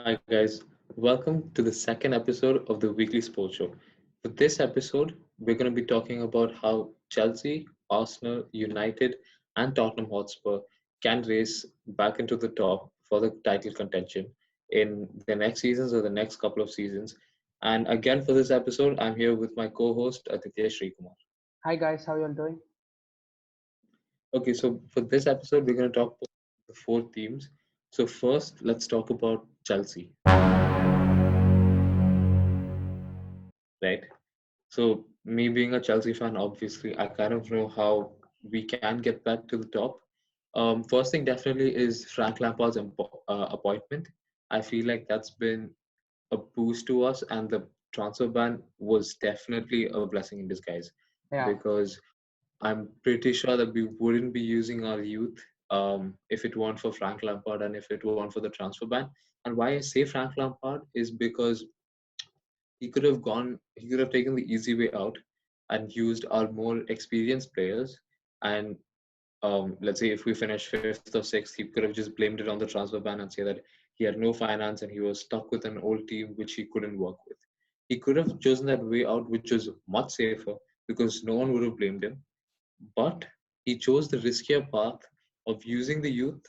Hi, guys. Welcome to the second episode of the Weekly Sports Show. For this episode, we're going to be talking about how Chelsea, Arsenal, United, and Tottenham Hotspur can race back into the top for the title contention in the next seasons or the next couple of seasons. And again, for this episode, I'm here with my co host, Aditya Srikumar. Hi guys, how you all doing? Okay, so for this episode, we're going to talk about the four themes. So, first, let's talk about Chelsea, right? So, me being a Chelsea fan, obviously, I kind of know how we can get back to the top. First thing definitely is Frank Lampard's appointment. I feel like that's been a boost to us, and the transfer ban was definitely a blessing in disguise Yeah, because I'm pretty sure that we wouldn't be using our youth if it weren't for Frank Lampard and if it weren't for the transfer ban. And why I say Frank Lampard is because he could have taken the easy way out and used our more experienced players. And let's say if we finished fifth or sixth, he could have just blamed it on the transfer ban and say that he had no finance and he was stuck with an old team which he couldn't work with. He could have chosen that way out, which was much safer because no one would have blamed him. But he chose the riskier path of using the youth,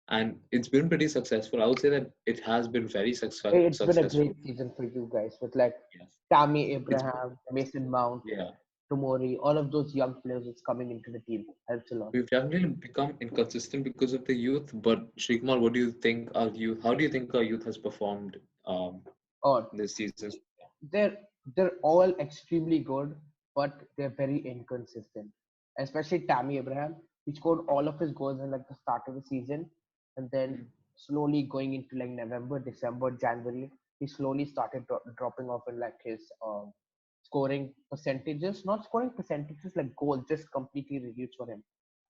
and it's been pretty successful. I would say that it has been very it's been a successful. great season for you guys with like Yes, Tammy it's Abraham, Mason Mount, yeah. Tomori, all of those young players that's coming into the team helps a lot. We've definitely become inconsistent because of the youth. But Shrikmal, what do you think our youth? How do you think our youth has performed um, Or this season? they're they're all extremely good, but they're very inconsistent. Especially Tammy Abraham, he scored all of his goals in like the start of the season, and then Mhm. slowly going into like November, December, January, he slowly started dropping off in like his scoring percentages. Not scoring percentages like goals, just completely reduced for him.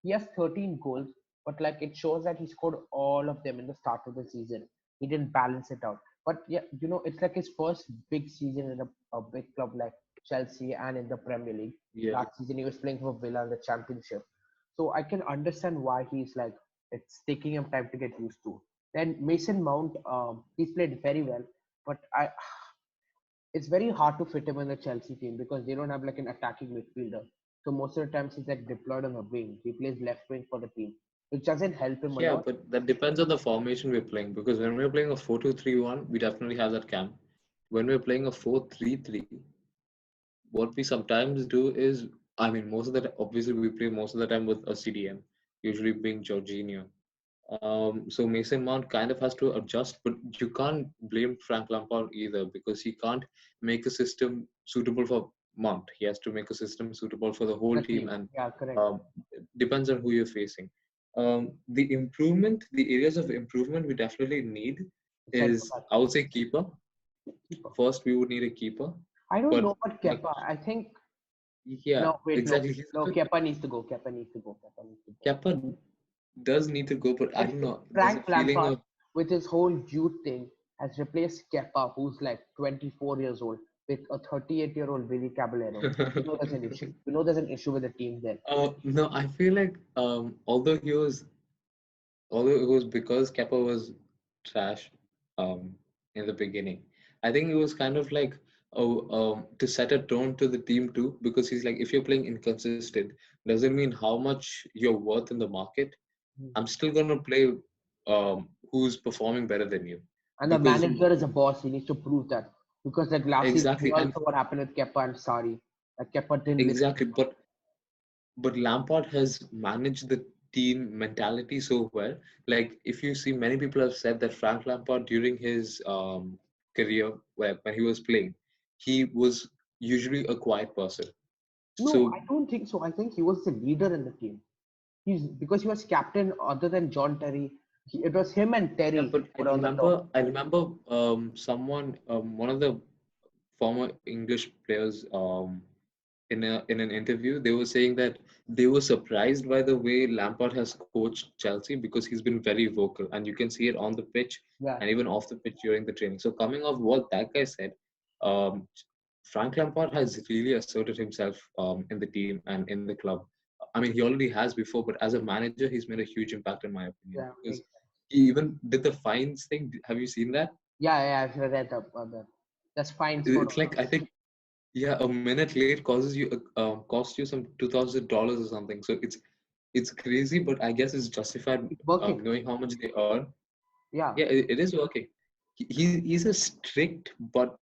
He has 13 goals, but like it shows that he scored all of them in the start of the season. He didn't balance it out. But yeah, it's like his first big season in a big club like Chelsea and in the Premier League. Yeah, Last season he was playing for Villa in the Championship. So I can understand why he's like it's taking him time to get used to. Then Mason Mount, he's played very well, but it's very hard to fit him in the Chelsea team because they don't have like an attacking midfielder. So most of the times he's like deployed on the wing. He plays left wing for the team, which doesn't help him a yeah, lot. but that depends on the formation we're playing. Because when we're playing a 4-2-3-1, we definitely have that camp. When we're playing a 4-3-3, what we sometimes do is, I mean, most of the obviously we play most of the time with a CDM, usually being Jorginho. So Mason Mount kind of has to adjust, but you can't blame Frank Lampard either because he can't make a system suitable for Mount. He has to make a system suitable for the whole The team, team, and yeah, correct. um, it depends on who you're facing. The areas of improvement we definitely need Centre is, back, I would say, keeper. keeper. First, we would need a keeper, I don't know but about like, Kepa. I think yeah, no, wait, no, exactly. He's a no. bit, Kepa needs to go. Kepa needs to go. Kepa needs to go. Kepa does need to go, but I Like don't know. There's a Frank feeling Lampard of with his whole youth thing has replaced Kepa, who's like 24 years old, with a 38-year-old Willie Caballero. You know there's an issue. You know there's an issue with the team there. No, I feel like although it was because Kepa was trash in the beginning, I think it was kind of like to set a tone to the team too, because he's like, if you're playing inconsistent, doesn't mean how much you're worth in the market. Hmm. I'm still gonna play who's performing better than you, And the because manager is a boss. He needs to prove that because like last season we exactly all and saw what happened with Kepa and Sari. Like Kepa didn't listen exactly, to him. but Lampard has managed the team mentality so well. Like, if you see, many people have said that Frank Lampard during his career, when he was playing, he was usually a quiet person. No, So I don't think so. I think he was the leader in the team. He's because he was captain other than John Terry. It was him and yeah, Terry but were on the top. I remember one of the former English players in an interview, they were saying that they were surprised by the way Lampard has coached Chelsea because he's been very vocal, and you can see it on the pitch Yeah. and even off the pitch during the training. So coming off what that guy said, um, Frank Lampard has really asserted himself in the team and in the club. I mean, he already has before, but as a manager, he's made a huge impact in my opinion Yeah, because makes he even did the fines thing. Have you seen that? Yeah, I've read that. That's fines for It's like I think yeah, a minute late causes you cost you some $2,000 or something. So it's crazy, but I guess it's justified it's working. knowing how much they earn. Yeah, Yeah, it is working. He's a strict but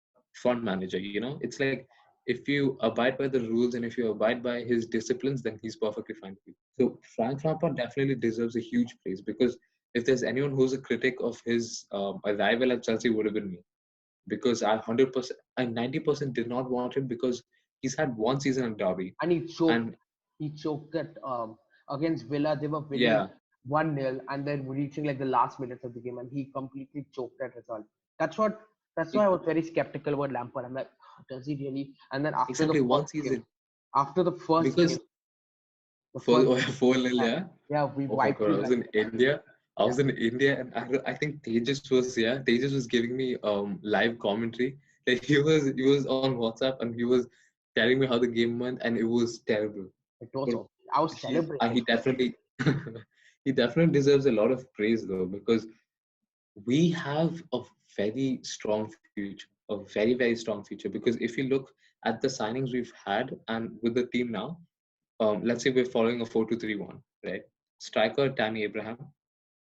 fun manager. It's like if you abide by the rules and if you abide by his disciplines, then he's perfectly fine with you. So Frank Lampard definitely deserves a huge praise because if there's anyone who's a critic of his arrival at Chelsea, would have been me because I 100%, I 90% did not want him because he's had one season in Derby and he choked. and He choked it against Villa. They were winning yeah, 1-0 and then reaching like the last minutes of the game, and he completely choked that result. That's what. That's why I was very skeptical about Lampard. I'm like, does he really? And then exactly one season after the first game, because the for first 4-0, match, yeah. yeah, we Oh my wiped god, you guys. I Yeah, was in India, and I think Tejas was giving me live commentary. Like he was on WhatsApp and he was telling me how the game went, and it was terrible. it was But awesome. I was he celebrating. definitely he definitely deserves a lot of praise though because we have a very strong future, a very strong future. Because if you look at the signings we've had and with the team now, let's say we're following a 4-2-3-1, right? Striker Tammy Abraham.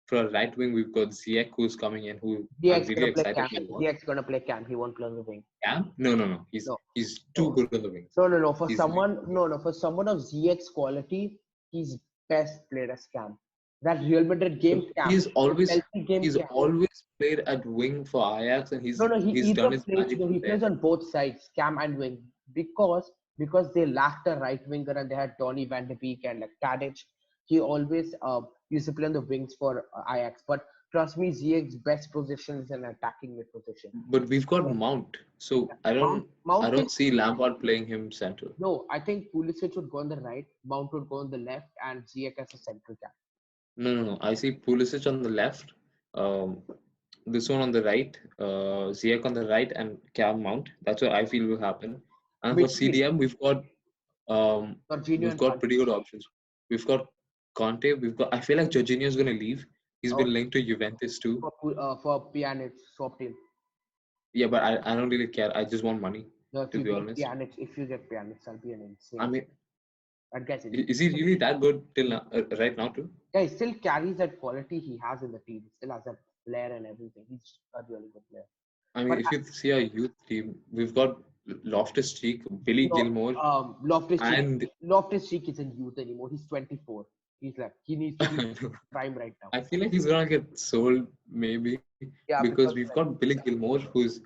For a right wing, we've got Ziyech who's coming in, who I'm DX really gonna play excited Cam. to watch. DX gonna play Cam. He won't play on the wing. Cam? No. He's No, he's too no, good on the wings. no. For He's someone, no. For someone of ZX quality, he's best played as Cam. That Real Madrid but game, Cam. The Chelsea game, he's Cam. always played at wing for Ajax, and No. He he's either done his plays. magic No, from he there. plays on both sides, Cam and wing, because they lacked a right winger and they had Donny Van de Beek and like Tadic. He always used to play on the wings for Ajax. But trust me, ZX's best position is an attacking mid position. But we've got Mount, so I Mount don't can. see Lampard playing him central. No, I think Pulisic would go on the right, Mount would go on the left, and Ziyech as a central cap. No. I see Pulisic on the left, um, this one on the right, Ziyech on the right, and Cam Mount. That's what I feel will happen. And for Midfield, CDM, um, Jorginho we've and got Conte. pretty good options. We've got Conte. We've got. I feel like Jorginho is going to leave. He's Oh, been linked to Juventus too. for Pjanic, swap team. Yeah, but I don't really care. I just want money, No, if to you be get honest. Pjanic, that'll be an I insane. mean, That guy's is he really that good till now, right now too? yeah, he still carries that quality he has in the team. He still has that flair and everything. He's a really good player. I mean, But if you see our youth team, we've got Loftus Cheek, Billy no, Gilmore, Loftus Cheek. and Loftus Cheek isn't youth anymore. He's 24. He's like he needs to be prime right now. I feel like he's gonna get sold maybe Yeah, because because we've got Billy Gilmore who's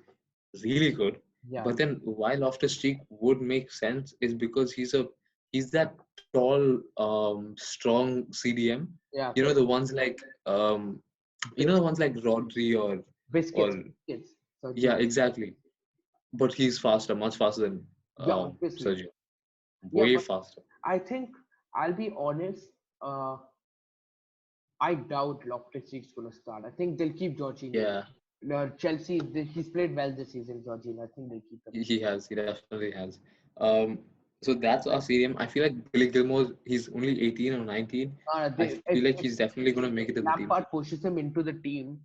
really good. yeah, But then why Loftus Cheek would make sense is because he's that tall, strong CDM. yeah, You know the ones like the ones like Rodri biscuits, or biscuits. So yeah, exactly. But he's faster, much faster than yeah, obviously. Sergio. Yeah, Way but faster. I think I'll be honest. I doubt Loftus-Cheek's gonna start. I think they'll keep Jorginho. Yeah, Chelsea, he's played well this season. Jorginho, I think they'll keep him. he has. He definitely has. Um, so that's our CDM. I feel like Billy Gilmore, he's only 18 or 19. I They, feel like he's definitely going to make it to the team. Lampard pushes him into the team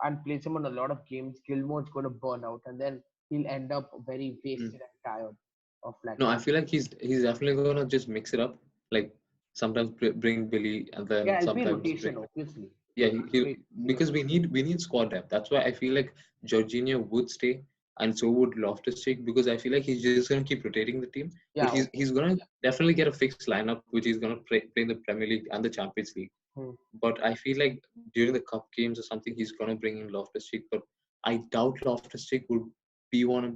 and plays him on a lot of games, Gilmore's gonna burn out, and then he'll end up very Mm. wasted and tired of like. No, I feel like he's definitely going to just mix it up. Like sometimes bring Billy and then Yeah, it'll be sometimes rotation, bring. obviously. Yeah, he'll Wait, see. because we need squad depth. That's why I feel like Jorginho would stay, and so would Loftus Cheek because I feel like he's just gonna keep rotating the team. But Yeah, he's gonna definitely get a fixed lineup, which he's gonna play in the Premier League and the Champions League. hmm. But I feel like during the cup games or something, he's gonna bring in Loftus Cheek. But I doubt Loftus Cheek would want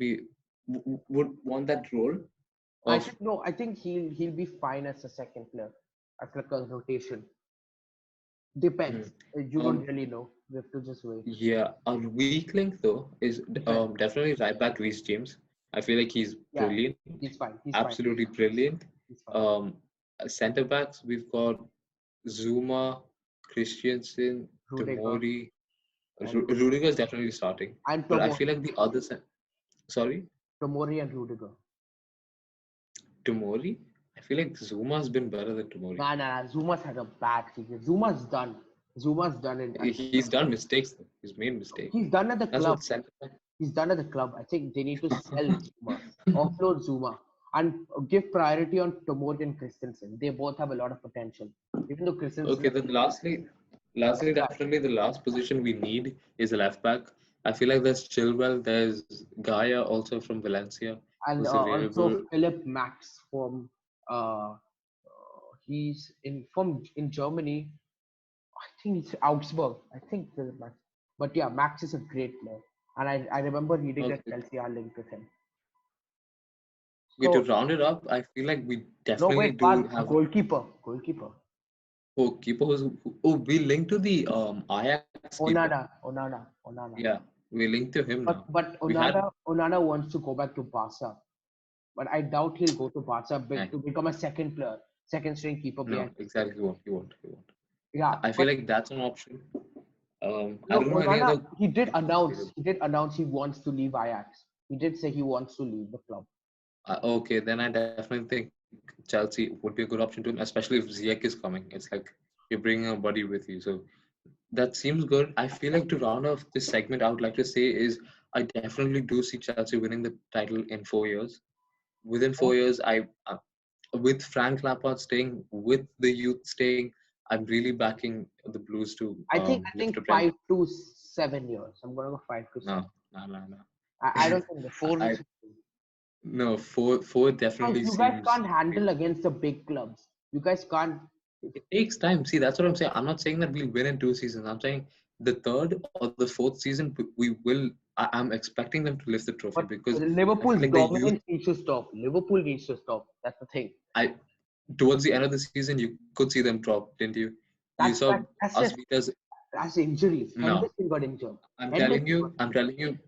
that role I of think no. I think he'll be fine as a second player, as like a rotation. hmm, Depends. You don't um really know. We have to just wait. yeah, our weak link though is Defense. definitely right back Reece James. I feel like he's Yeah, brilliant, he's fine. He's fine. absolutely brilliant. He's fine. Centre backs we've got Zuma, Christiansen, Rudiger Tomori. and Rudiger is definitely starting, but I feel like the other sorry, Tomori and Rudiger. Tomori. I feel like Zuma's been better than Tomori. Nah. Zuma's had a bad season. Zuma's done. Zuma's done it. He's done mistakes. He's made mistakes. He's done at the That's club. what centre back. He's done at the club. I think they need to sell Zuma, offload Zuma, and give priority on Tomori and Christensen. They both have a lot of potential. Even though Christensen, Okay, then lastly, definitely the last position we need is a left back. I feel like there's Chilwell, there's Gaia also from Valencia and who's also available. Philip Max from he's in Germany. I think it's Augsburg. I think Philip Max. But yeah, Max is a great player, and I remember reading that Okay. Chelsea are linked with him. Okay, to So round it up, I feel like we no, definitely wait, do Parth, have goalkeeper. keeper we linked to the Ajax keeper. Onana. Yeah, we linked to him now. But We had Onana wants to go back to Barca. But I doubt he'll go to Barca eh, to become a second player, second string keeper no, behind exactly. Busquets. He won't. Yeah, I feel but like that's an option. I no, don't know any Onana, other he did options announce available. he did announce he wants to leave Ajax. He did say he wants to leave the club. Okay, then I definitely think Chelsea would be a good option to him, especially if Ziyech is coming. It's like you're bringing a buddy with you. So that seems good. I feel like to round off this segment, I would like to say is I definitely do see Chelsea winning the title in 4 years. Within Yeah. 4 years, with Frank Lampard staying, with the youth staying, I'm really backing the Blues to I lift think the Premier. 5 to 7 years. I'm gonna go 5 to 7. No. I don't think the four I is no four because definitely you guys seems. can't handle against the big clubs. You guys can't. It takes time. See, that's what I'm saying. I'm not saying that we'll win in 2 seasons. I'm saying the third or the fourth season, we will. I'm expecting them to lift the trophy But because I feel Liverpool's like the youth. dominance needs to stop. Liverpool needs to stop. That's the thing. I Towards the end of the season, you could see them drop, didn't you? You saw That's us just beat us. that's injuries. No, Henderson got injured. I'm telling Henderson you, got I'm telling you,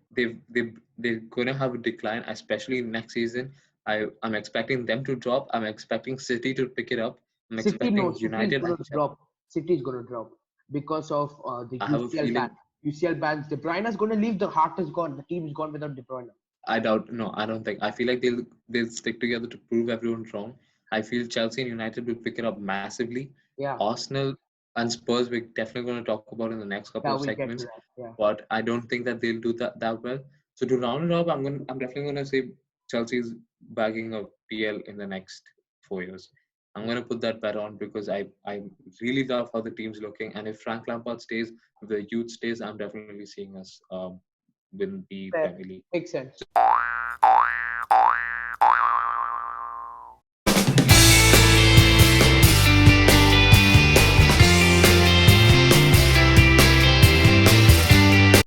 they're gonna have a decline, especially next season. I'm expecting them to drop. I'm expecting City to pick it up. I'm City. No, expecting City is United going and to Chelsea. drop. City is going to drop because of the I have a UCL ban. feeling. UCL bans. De Bruyne is going to leave. The heart is gone. The team is gone without De Bruyne. I doubt. No, I don't think. I feel like they'll stick together to prove everyone wrong. I feel Chelsea and United will pick it up massively. Yeah, Arsenal and Spurs we're definitely going to talk about in the next couple yeah, of we'll get to segments, that. Yeah, but I don't think that they'll do that well. So to round it up, I'm definitely going to say Chelsea's bagging a PL in the next 4 years. I'm going to put that bet on because I really love how the team's looking, and if Frank Lampard stays, if the youth stays, I'm definitely seeing us win the fair. Premier League. Makes sense.